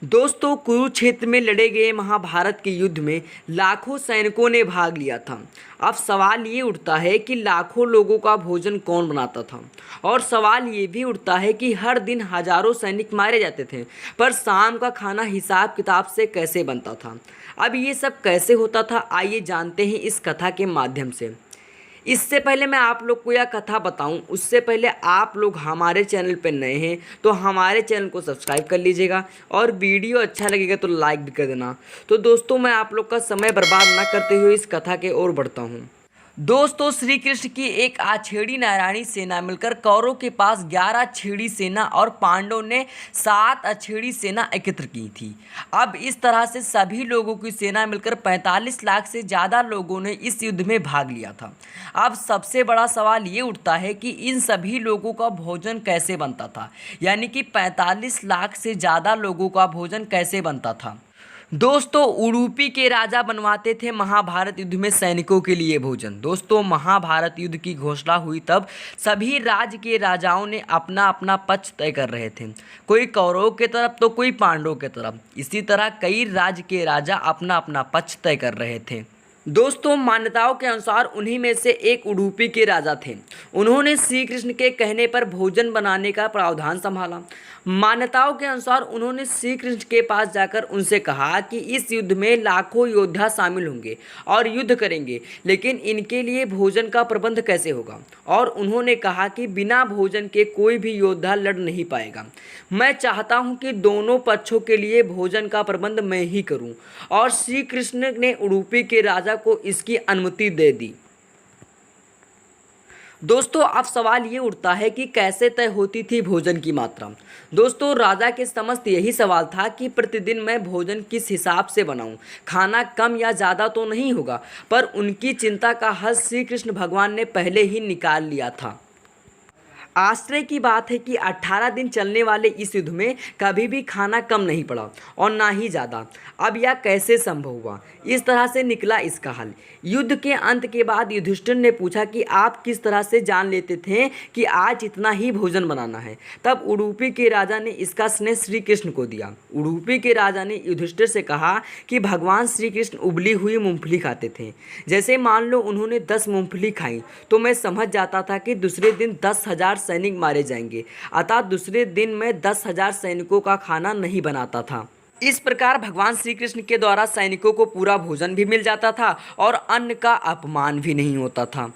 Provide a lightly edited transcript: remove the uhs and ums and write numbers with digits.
दोस्तों, कुरुक्षेत्र में लड़े गए महाभारत के युद्ध में लाखों सैनिकों ने भाग लिया था। अब सवाल ये उठता है कि लाखों लोगों का भोजन कौन बनाता था। और सवाल ये भी उठता है कि हर दिन हजारों सैनिक मारे जाते थे, पर शाम का खाना हिसाब किताब से कैसे बनता था। अब ये सब कैसे होता था, आइए जानते हैं इस कथा के माध्यम से। इससे पहले मैं आप लोग को यह कथा बताऊं, उससे पहले आप लोग हमारे चैनल पर नए हैं तो हमारे चैनल को सब्सक्राइब कर लीजिएगा और वीडियो अच्छा लगेगा तो लाइक भी कर देना। तो दोस्तों, मैं आप लोग का समय बर्बाद ना करते हुए इस कथा के ओर बढ़ता हूं। दोस्तों, श्री कृष्ण की एक आछेड़ी नारायणी सेना मिलकर कौरवों के पास 11 छेड़ी सेना और पांडवों ने 7 अछेड़ी सेना एकत्र की थी। अब इस तरह से सभी लोगों की सेना मिलकर 45 लाख से ज़्यादा लोगों ने इस युद्ध में भाग लिया था। अब सबसे बड़ा सवाल ये उठता है कि इन सभी लोगों का भोजन कैसे बनता था, यानी कि 45 लाख से ज़्यादा लोगों का भोजन कैसे बनता था। दोस्तों, उडुपी के राजा बनवाते थे महाभारत युद्ध में सैनिकों के लिए भोजन। दोस्तों, महाभारत युद्ध की घोषणा हुई तब सभी राज्य के राजाओं ने अपना अपना पक्ष तय कर रहे थे, कोई कौरवों के तरफ तो कोई पांडवों के तरफ। इसी तरह कई राज्य के राजा अपना अपना पक्ष तय कर रहे थे। दोस्तों, मान्यताओं के अनुसार उन्हीं में से एक उडुपी के राजा थे। उन्होंने श्री कृष्ण के कहने पर भोजन बनाने का प्रावधान संभाला। मान्यताओं के अनुसार उन्होंने श्री कृष्ण के पास जाकर उनसे कहा कि इस युद्ध में लाखों योद्धा शामिल होंगे और युद्ध करेंगे, लेकिन इनके लिए भोजन का प्रबंध कैसे होगा। और उन्होंने कहा कि बिना भोजन के कोई भी योद्धा लड़ नहीं पाएगा। मैं चाहता हूं कि दोनों पक्षों के लिए भोजन का प्रबंध मैं ही करूं। और श्री कृष्ण ने उडुपी के राजा को इसकी अनुमति दे दी। दोस्तों, अब सवाल ये उठता है कि कैसे तय होती थी भोजन की मात्रा। दोस्तों, राजा के समस्त यही सवाल था कि प्रतिदिन मैं भोजन किस हिसाब से बनाऊं, खाना कम या ज़्यादा तो नहीं होगा। पर उनकी चिंता का हल श्री कृष्ण भगवान ने पहले ही निकाल लिया था। आश्चर्य की बात है कि 18 दिन चलने वाले इस युद्ध में कभी भी खाना कम नहीं पड़ा और ना ही ज़्यादा। अब यह कैसे संभव हुआ, इस तरह से निकला इसका हल। युद्ध के अंत के बाद युधिष्ठिर ने पूछा कि आप किस तरह से जान लेते थे कि आज इतना ही भोजन बनाना है। तब उडुपी के राजा ने इसका स्नेह श्री कृष्ण को दिया। उडुपी के राजा ने युधिष्ठिर से कहा कि भगवान श्री कृष्ण उबली हुई मूंगफली खाते थे। जैसे मान लो उन्होंने 10 मूंगफली खाई तो मैं समझ जाता था कि दूसरे दिन 10,000 सैनिक मारे जाएंगे। अतः दूसरे दिन मैं 10,000 सैनिकों का खाना नहीं बनाता था। इस प्रकार भगवान श्री कृष्ण के द्वारा सैनिकों को पूरा भोजन भी मिल जाता था और अन्न का अपमान भी नहीं होता था।